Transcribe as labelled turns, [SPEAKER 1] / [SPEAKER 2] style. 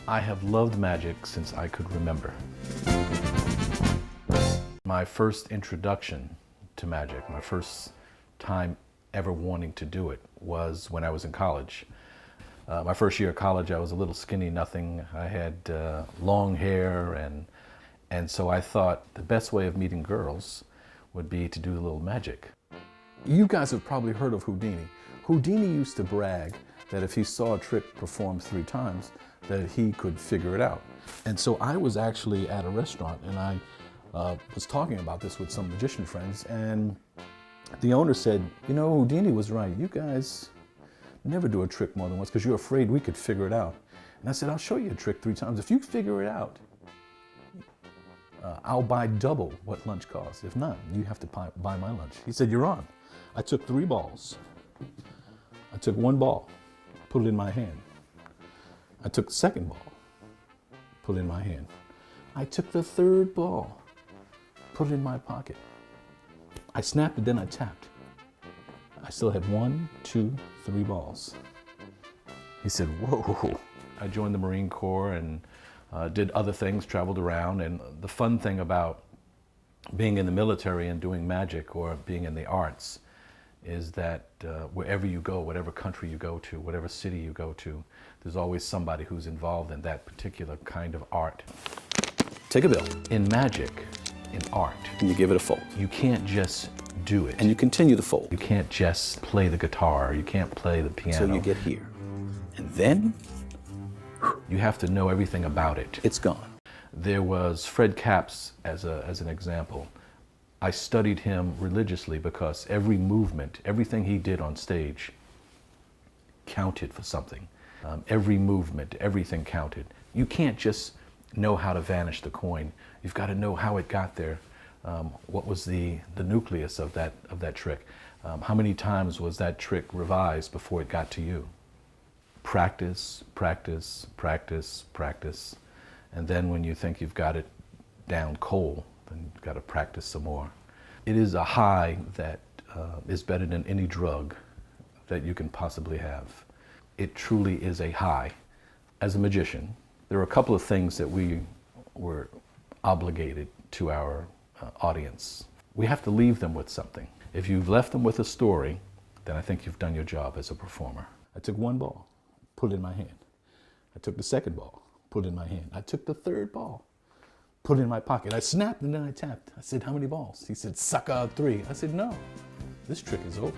[SPEAKER 1] I have loved magic since I could remember. My first introduction to magic, my first time ever wanting to do it, was when I was in college. My first year of college, I was a little skinny nothing. I had long hair, and so I thought the best way of meeting girls would be to do a little magic. You guys have probably heard of Houdini. Houdini used to brag that if he saw a trick performed 3 times, that he could figure it out. And so I was actually at a restaurant, and I was talking about this with some magician friends, and the owner said, you know, Houdini was right. You guys never do a trick more than once because you're afraid we could figure it out. And I said, I'll show you a trick 3 times. If you figure it out, I'll buy double what lunch costs. If not, you have to buy my lunch. He said, you're on. I took 3 balls. I took 1 ball, put it in my hand. I took the 2nd ball, put it in my hand. I took the 3rd ball, put it in my pocket. I snapped it, then I tapped. I still had 1, 2, 3 balls. He said, whoa. I joined the Marine Corps and did other things, traveled around. And the fun thing about being in the military and doing magic or being in the arts is that wherever you go, whatever country you go to, whatever city you go to, there's always somebody who's involved in that particular kind of art.
[SPEAKER 2] Take a bill.
[SPEAKER 1] In magic, in art,
[SPEAKER 2] And you give it a fold.
[SPEAKER 1] you can't just do it.
[SPEAKER 2] And you continue the fold
[SPEAKER 1] You can't just play the guitar, you can't play the piano.
[SPEAKER 2] until you get here. And then
[SPEAKER 1] You have to know everything about it.
[SPEAKER 2] it's gone.
[SPEAKER 1] There was Fred Capps as an example. I studied him religiously because every movement, everything he did on stage counted for something. Every movement, everything counted. You can't just know how to vanish the coin. You've got to know how it got there. What was the nucleus of that trick? How many times was that trick revised before it got to you? Practice, practice, practice, practice. And then when you think you've got it down cold, then you've got to practice some more. It is a high that is better than any drug that you can possibly have. It truly is a high. As a magician, there are a couple of things that we were obligated to our audience. We have to leave them with something. If you've left them with a story, then I think you've done your job as a performer. I took 1 ball, put it in my hand. I took the 2nd ball, put it in my hand. I took the 3rd ball, put it in my pocket. I snapped and then I tapped. I said, how many balls? He said, sucker, 3. I said, no, this trick is over.